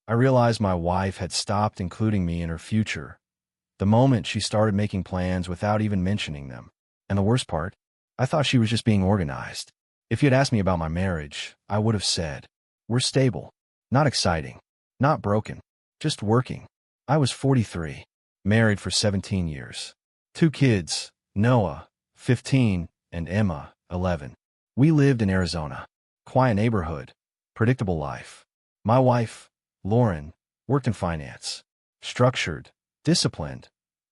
I realized my wife had stopped including me in her future the moment she started making plans without even mentioning them. And the worst part, I thought she was just being organized. If you'd asked me about my marriage, I would have said, we're stable, not exciting, not broken, just working. I was 43, married for 17 years. 2 kids, Noah, 15, and Emma, 11. We lived in Arizona. Quiet neighborhood, predictable life. My wife, Lauren, worked in finance. Structured, disciplined,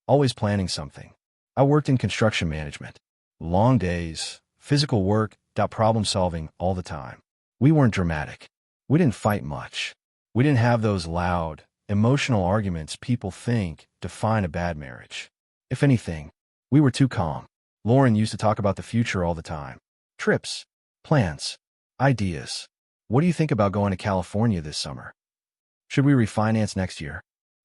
always planning something. I worked in construction management. Long days, physical work, problem solving all the time. We weren't dramatic. We didn't fight much. We didn't have those loud, emotional arguments people think define a bad marriage. If anything, we were too calm. Lauren used to talk about the future all the time. Trips, plans, ideas. What do you think about going to California this summer? Should we refinance next year?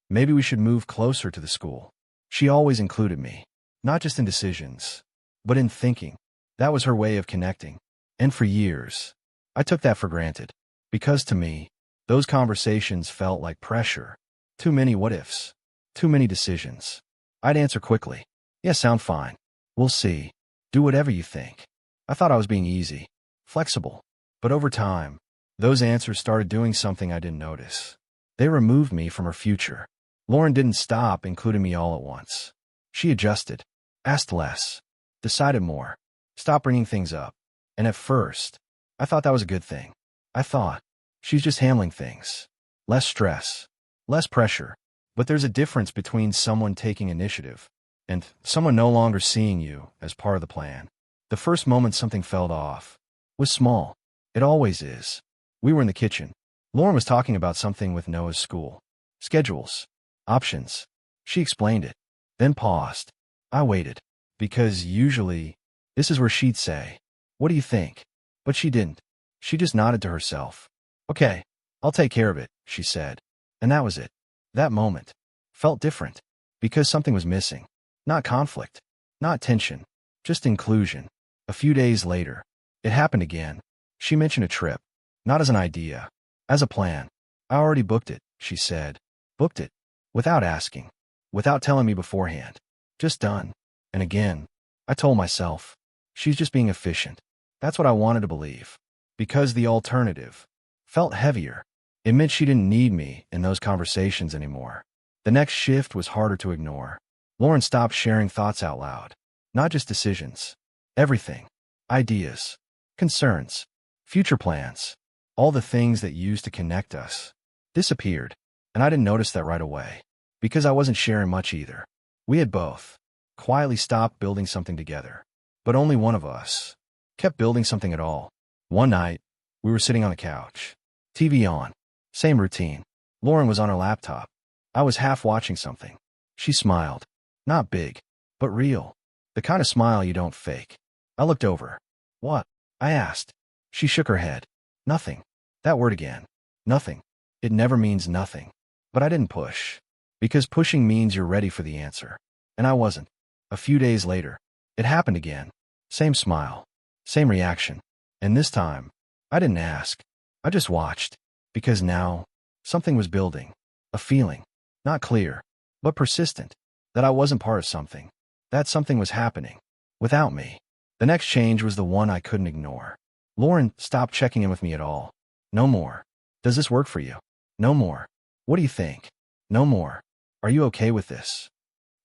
Maybe we should move closer to the school. She always included me, not just in decisions, but in thinking. That was her way of connecting. And for years, I took that for granted. Because to me, those conversations felt like pressure. Too many what-ifs. Too many decisions. I'd answer quickly. Yeah, sound fine. We'll see. Do whatever you think. I thought I was being easy, flexible. But over time, those answers started doing something I didn't notice. They removed me from her future. Lauren didn't stop including me all at once. She adjusted, asked less, decided more, stopped bringing things up. And at first, I thought that was a good thing. I thought, she's just handling things. Less stress, less pressure. But there's a difference between someone taking initiative and someone no longer seeing you as part of the plan. The first moment something felt off was small. It always is. We were in the kitchen. Lauren was talking about something with Noah's school. Schedules. Options. She explained it, then paused. I waited. Because usually, this is where she'd say, "What do you think?" But she didn't. She just nodded to herself. "Okay, I'll take care of it," she said. And that was it. That moment felt different. Because something was missing. Not conflict. Not tension. Just inclusion. A few days later, it happened again. She mentioned a trip. Not as an idea. As a plan. "I already booked it," she said. Booked it. Without asking. Without telling me beforehand. Just done. And again, I told myself, she's just being efficient. That's what I wanted to believe. Because the alternative felt heavier. It meant she didn't need me in those conversations anymore. The next shift was harder to ignore. Lauren stopped sharing thoughts out loud. Not just decisions. Everything. Ideas. Concerns. Future plans. All the things that used to connect us disappeared. And I didn't notice that right away. Because I wasn't sharing much either. We had both quietly stopped building something together. But only one of us kept building something at all. One night, we were sitting on the couch. TV on. Same routine. Lauren was on her laptop. I was half watching something. She smiled. Not big, but real. The kind of smile you don't fake. I looked over. "What?" I asked. She shook her head. "Nothing." That word again. Nothing. It never means nothing. But I didn't push. Because pushing means you're ready for the answer. And I wasn't. A few days later, it happened again. Same smile. Same reaction. And this time, I didn't ask. I just watched. Because now, something was building. A feeling. Not clear, but persistent. That I wasn't part of something. That something was happening. Without me. The next change was the one I couldn't ignore. Lauren stopped checking in with me at all. No more. "Does this work for you?" No more. "What do you think?" No more. "Are you okay with this?"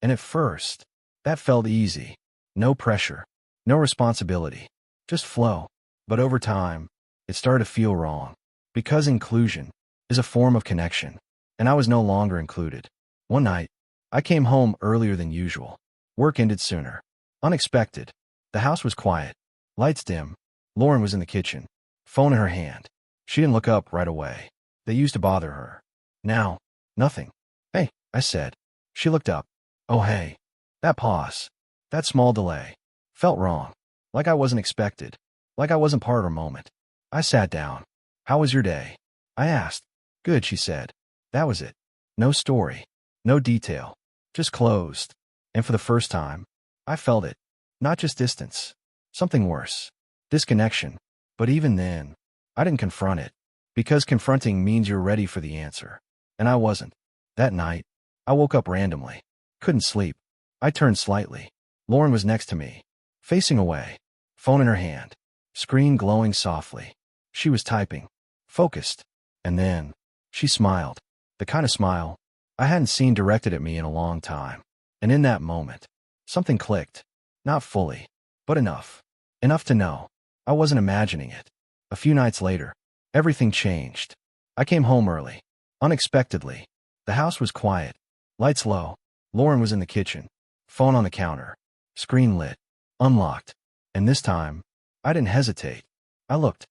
And at first, that felt easy. No pressure. No responsibility. Just flow. But over time, it started to feel wrong. Because inclusion is a form of connection. And I was no longer included. One night, I came home earlier than usual. Work ended sooner. Unexpected. The house was quiet. Lights dim. Lauren was in the kitchen. Phone in her hand. She didn't look up right away. They used to bother her. Now, nothing. "Hey," I said. She looked up. "Oh, hey." That pause. That small delay. Felt wrong. Like I wasn't expected. Like I wasn't part of her moment. I sat down. "How was your day?" I asked. "Good," she said. That was it. No story. No detail. Just closed. And for the first time, I felt it. Not just distance. Something worse. Disconnection. But even then, I didn't confront it. Because confronting means you're ready for the answer. And I wasn't. That night, I woke up randomly. Couldn't sleep. I turned slightly. Lauren was next to me, facing away, phone in her hand, screen glowing softly. She was typing, focused. And then, she smiled. The kind of smile I hadn't seen directed at me in a long time. And in that moment, something clicked. Not fully, but enough. Enough to know I wasn't imagining it. A few nights later, everything changed. I came home early, unexpectedly. The house was quiet, lights low. Lauren was in the kitchen, phone on the counter, screen lit, unlocked. And this time, I didn't hesitate. I looked.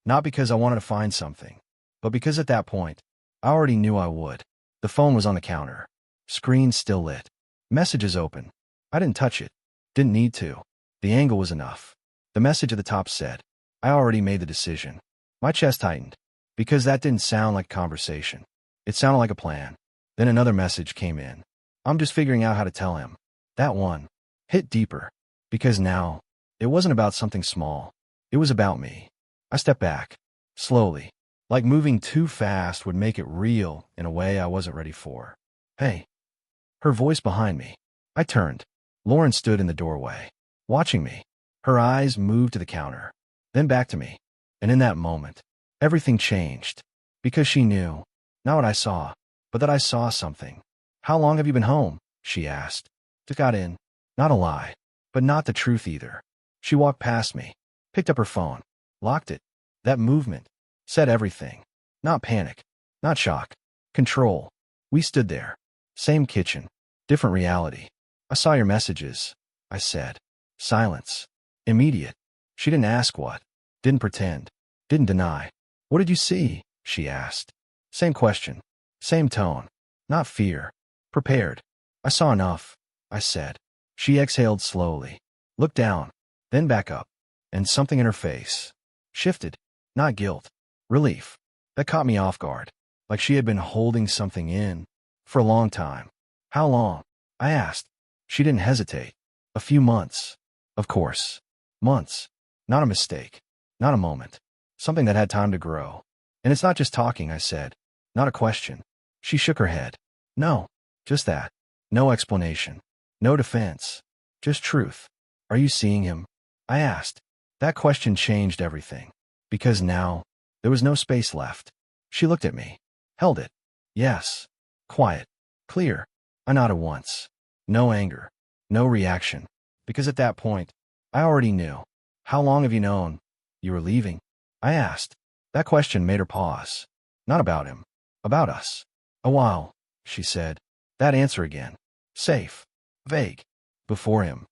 Not because I wanted to find something, but because at that point, I already knew I would. The phone was on the counter, screen still lit, messages open. I didn't touch it, didn't need to. The angle was enough. The message at the top said, I already made the decision. My chest tightened, because that didn't sound like a conversation. It sounded like a plan. Then another message came in. I'm just figuring out how to tell him. That one hit deeper, because now, it wasn't about something small. It was about me. I stepped back, slowly, like moving too fast would make it real in a way I wasn't ready for. Hey. Her voice behind me. I turned. Lauren stood in the doorway, watching me. Her eyes moved to the counter, then back to me. And in that moment, everything changed. Because she knew, not what I saw, but that I saw something. How long have you been home? She asked. Just got in. Not a lie, but not the truth either. She walked past me, picked up her phone, locked it. That movement said everything. Not panic, not shock, control. We stood there. Same kitchen, different reality. I saw your messages, I said. Silence. Immediate. She didn't ask what. Didn't pretend. Didn't deny. What did you see? She asked. Same question. Same tone. Not fear. Prepared. I saw enough, I said. She exhaled slowly. Looked down. Then back up. And something in her face shifted. Not guilt. Relief. That caught me off guard. Like she had been holding something in for a long time. How long? I asked. She didn't hesitate. A few months. Of course. Months. Not a mistake. Not a moment. Something that had time to grow. And it's not just talking, I said. Not a question. She shook her head. No. Just that. No explanation. No defense. Just truth. Are you seeing him? I asked. That question changed everything. Because now, there was no space left. She looked at me. Held it. Yes. Quiet. Clear. I nodded once. No anger. No reaction. Because at that point, I already knew. How long have you known you were leaving? I asked. That question made her pause. Not about him. About us. A while, she said. That answer again. Safe. Vague. Before him.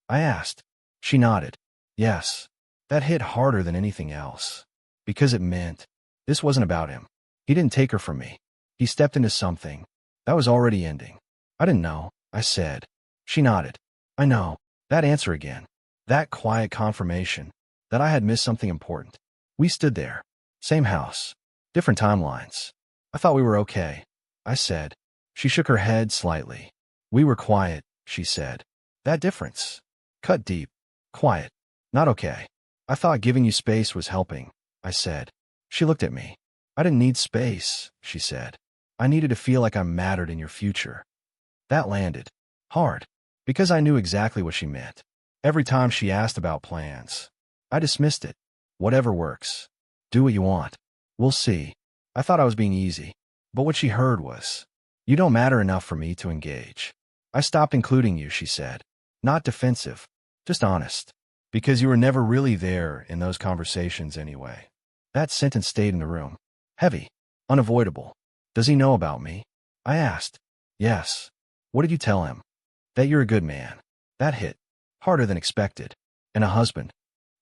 I asked. She nodded. Yes. That hit harder than anything else. Because it meant this wasn't about him. He didn't take her from me. He stepped into something that was already ending. I didn't know, I said. She nodded. I know. That answer again. That quiet confirmation that I had missed something important. We stood there. Same house. Different timelines. I thought we were okay, I said. She shook her head slightly. We were quiet, she said. That difference. Cut deep. Quiet. Not okay. I thought giving you space was helping, I said. She looked at me. I didn't need space, she said. I needed to feel like I mattered in your future. That landed. Hard. Because I knew exactly what she meant. Every time she asked about plans, I dismissed it. Whatever works. Do what you want. We'll see. I thought I was being easy. But what she heard was, you don't matter enough for me to engage. I stopped including you, she said. Not defensive. Just honest. Because you were never really there in those conversations anyway. That sentence stayed in the room. Heavy. Unavoidable. Does he know about me? I asked. Yes. What did you tell him? That you're a good man. That hit. Harder than expected. And a husband.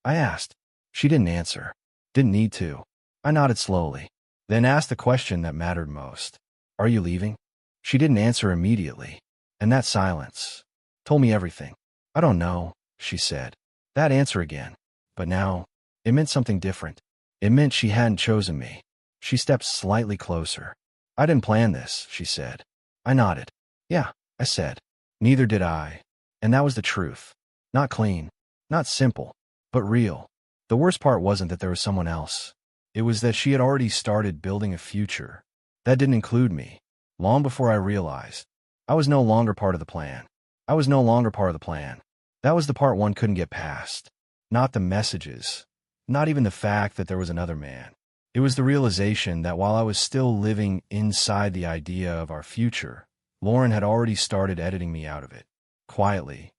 I asked. She didn't answer. Didn't need to. I nodded slowly. Then asked the question that mattered most. Are you leaving? She didn't answer immediately. And that silence told me everything. I don't know, she said. That answer again. But now, it meant something different. It meant she hadn't chosen me. She stepped slightly closer. I didn't plan this, she said. I nodded. Yeah, I said. Neither did I. And that was the truth. Not clean. Not simple. But real. The worst part wasn't that there was someone else. It was that she had already started building a future That didn't include me. Long before I realized, I was no longer part of the plan. I was no longer part of the plan. That was the part one couldn't get past. Not the messages. Not even the fact that there was another man. It was the realization that while I was still living inside the idea of our future, Lauren had already started editing me out of it. Quietly.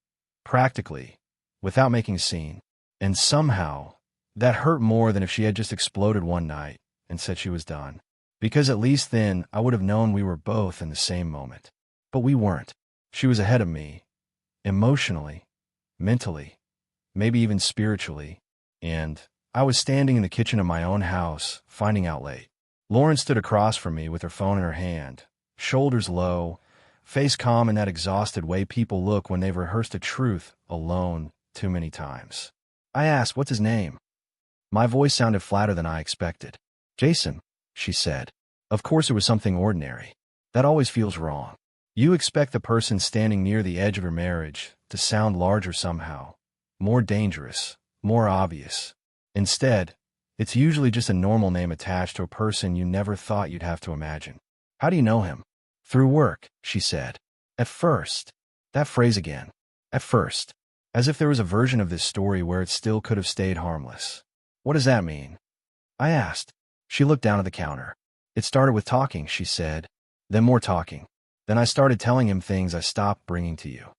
Practically. Without making a scene. And somehow, that hurt more than if she had just exploded one night and said she was done. Because at least then, I would have known we were both in the same moment. But we weren't. She was ahead of me. Emotionally. Mentally. Maybe even spiritually. And I was standing in the kitchen of my own house, finding out late. Lauren stood across from me with her phone in her hand, shoulders low, face calm in that exhausted way people look when they've rehearsed a truth alone too many times. I asked, "What's his name?" My voice sounded flatter than I expected. "Jason," she said. Of course it was something ordinary. That always feels wrong. You expect the person standing near the edge of your marriage to sound larger somehow, more dangerous, more obvious. Instead, it's usually just a normal name attached to a person you never thought you'd have to imagine. "How do you know him?" "Through work," she said. At first. That phrase again. At first. As if there was a version of this story where it still could have stayed harmless. "What does that mean?" I asked. She looked down at the counter. "It started with talking," she said. "Then more talking. Then I started telling him things I stopped bringing to you."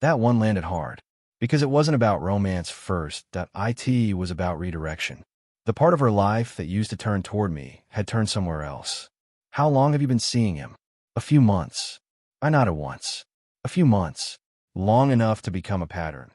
That one landed hard. Because it wasn't about romance first, that it was about redirection. The part of her life that used to turn toward me had turned somewhere else. "How long have you been seeing him?" "A few months." I nodded once. "A few months. Long enough to become a pattern.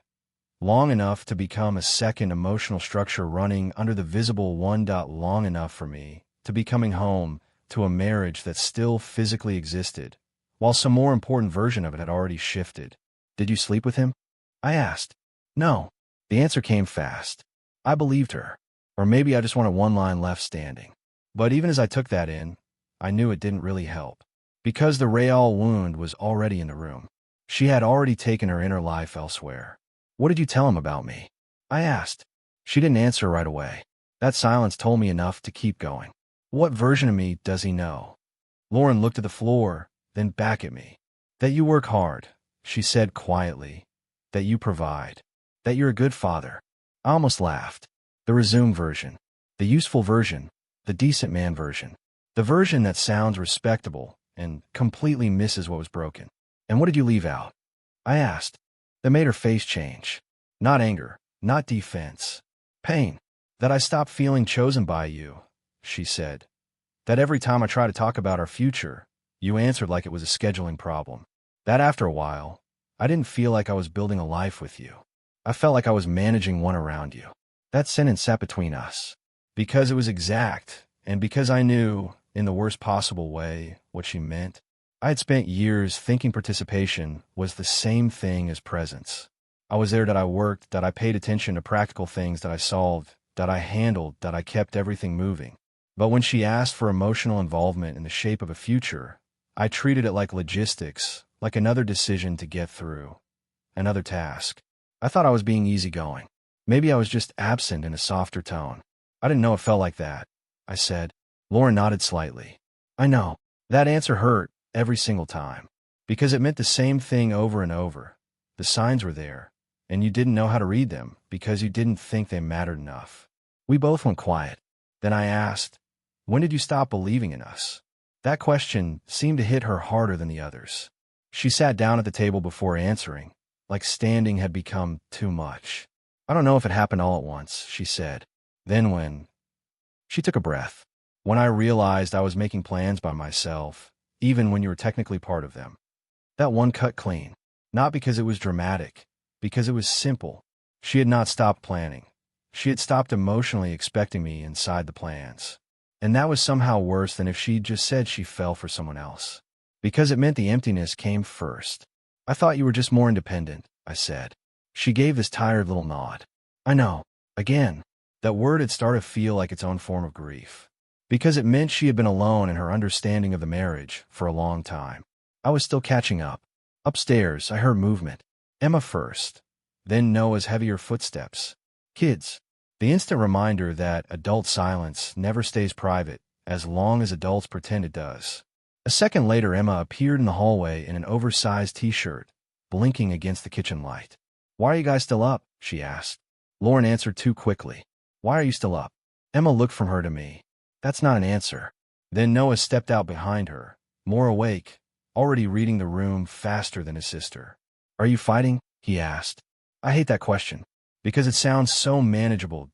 Long enough to become a second emotional structure running under the visible one. Long enough for me to be coming home to a marriage that still physically existed, while some more important version of it had already shifted." "Did you sleep with him?" I asked. "No." The answer came fast. I believed her. Or maybe I just wanted one line left standing. But even as I took that in, I knew it didn't really help. Because the real wound was already in the room. She had already taken her inner life elsewhere. "What did you tell him about me?" I asked. She didn't answer right away. That silence told me enough to keep going. "What version of me does he know?" Lauren looked at the floor, then back at me. "That you work hard," she said quietly. "That you provide. That you're a good father." I almost laughed. The resumed version. The useful version. The decent man version. The version that sounds respectable and completely misses what was broken. "And what did you leave out?" I asked. That made her face change. Not anger. Not defense. Pain. "That I stopped feeling chosen by you," she said. "That every time I try to talk about our future, you answered like it was a scheduling problem. That after a while, I didn't feel like I was building a life with you. I felt like I was managing one around you." That sentence sat between us. Because it was exact, and because I knew, in the worst possible way, what she meant. I had spent years thinking participation was the same thing as presence. I was there, that I worked, that I paid attention to practical things, that I solved, that I handled, that I kept everything moving. But when she asked for emotional involvement in the shape of a future, I treated it like logistics, like another decision to get through. Another task. I thought I was being easygoing. Maybe I was just absent in a softer tone. I didn't know it felt like that, I said. Lauren nodded slightly. I know. That answer hurt every single time. Because it meant the same thing over and over. The signs were there, and you didn't know how to read them because you didn't think they mattered enough. We both went quiet. Then I asked, "When did you stop believing in us?" That question seemed to hit her harder than the others. She sat down at the table before answering, like standing had become too much. "I don't know if it happened all at once," she said. "Then when—" She took a breath. "When I realized I was making plans by myself, even when you were technically part of them." That one cut clean. Not because it was dramatic, because it was simple. She had not stopped planning. She had stopped emotionally expecting me inside the plans. And that was somehow worse than if she'd just said she fell for someone else. Because it meant the emptiness came first. "I thought you were just more independent," I said. She gave this tired little nod. "I know." Again, that word had started to feel like its own form of grief. Because it meant she had been alone in her understanding of the marriage for a long time. I was still catching up. Upstairs, I heard movement. Emma first, then Noah's heavier footsteps. Kids. The instant reminder that adult silence never stays private as long as adults pretend it does. A second later, Emma appeared in the hallway in an oversized t-shirt, blinking against the kitchen light. "Why are you guys still up?" she asked. Lauren answered too quickly. "Why are you still up?" Emma looked from her to me. That's not an answer. Then Noah stepped out behind her, more awake, already reading the room faster than his sister. "Are you fighting?" he asked. I hate that question, because it sounds so manageable.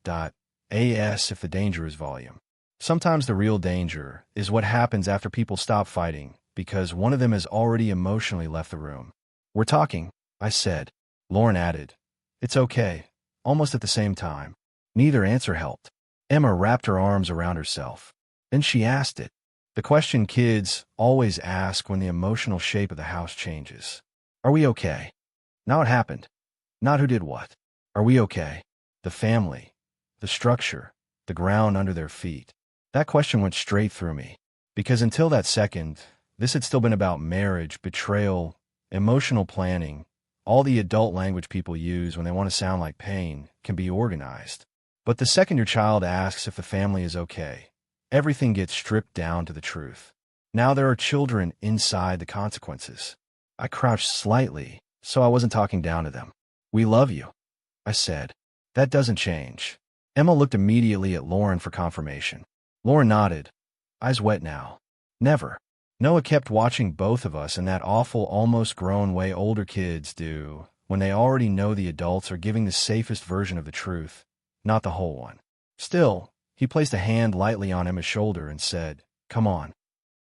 As if the danger is volume. Sometimes the real danger is what happens after people stop fighting, because one of them has already emotionally left the room. "We're talking," I said. Lauren added, "It's okay," almost at the same time. Neither answer helped. Emma wrapped her arms around herself. Then she asked it. The question kids always ask when the emotional shape of the house changes. "Are we okay?" Not what happened. Not who did what. Are we okay? The family. The structure. The ground under their feet. That question went straight through me. Because until that second, this had still been about marriage, betrayal, emotional planning. All the adult language people use when they want to sound like pain can be organized. But the second your child asks if the family is okay, everything gets stripped down to the truth. Now there are children inside the consequences. I crouched slightly, so I wasn't talking down to them. "We love you," I said. "That doesn't change." Emma looked immediately at Lauren for confirmation. Lauren nodded, eyes wet now. "Never." Noah kept watching both of us in that awful, almost grown way older kids do when they already know the adults are giving the safest version of the truth, not the whole one. Still, he placed a hand lightly on Emma's shoulder and said, "Come on."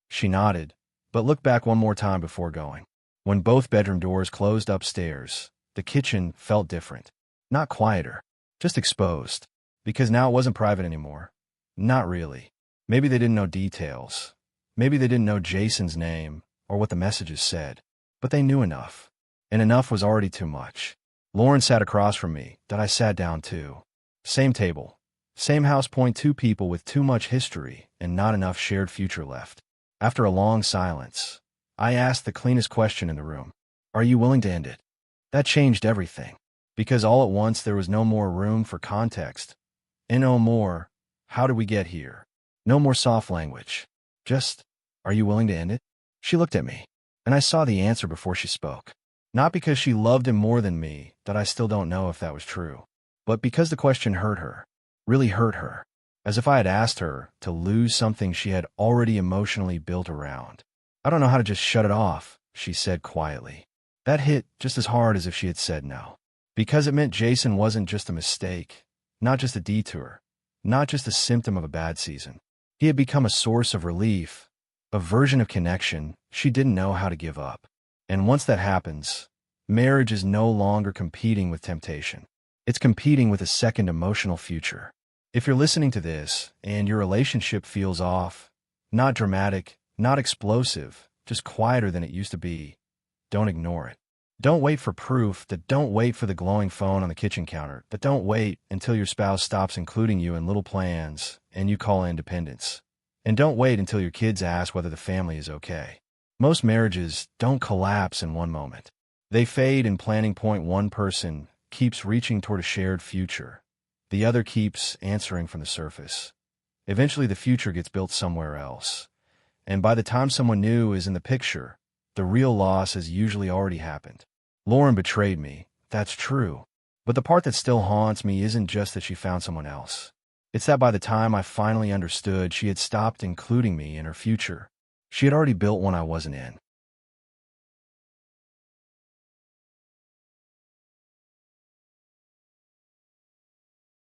She nodded, but looked back one more time before going. When both bedroom doors closed upstairs, the kitchen felt different. Not quieter, just exposed. Because now it wasn't private anymore. Not really. Maybe they didn't know details. Maybe they didn't know Jason's name or what the messages said. But they knew enough. And enough was already too much. Lauren sat across from me, that I sat down too. Same table. Same house. Two people with too much history and not enough shared future left. After a long silence, I asked the cleanest question in the room. "Are you willing to end it?" That changed everything. Because all at once there was no more room for context. And no more, "How did we get here?" No more soft language. Just, "Are you willing to end it?" She looked at me, and I saw the answer before she spoke. Not because she loved him more than me, that I still don't know if that was true, but because the question hurt her, really hurt her, as if I had asked her to lose something she had already emotionally built around. "I don't know how to just shut it off," she said quietly. That hit just as hard as if she had said no. Because it meant Jason wasn't just a mistake, not just a detour, not just a symptom of a bad season. He had become a source of relief, a version of connection she didn't know how to give up. And once that happens, marriage is no longer competing with temptation. It's competing with a second emotional future. If you're listening to this and your relationship feels off, not dramatic, not explosive, just quieter than it used to be, don't ignore it. Don't wait for proof. Don't wait for the glowing phone on the kitchen counter. Don't wait until your spouse stops including you in little plans and you call it independence. And don't wait until your kids ask whether the family is okay. Most marriages don't collapse in one moment. They fade in planning point. One person keeps reaching toward a shared future. The other keeps answering from the surface. Eventually the future gets built somewhere else. And by the time someone new is in the picture, the real loss has usually already happened. Lauren betrayed me, that's true. But the part that still haunts me isn't just that she found someone else. It's that by the time I finally understood, she had stopped including me in her future. She had already built one I wasn't in.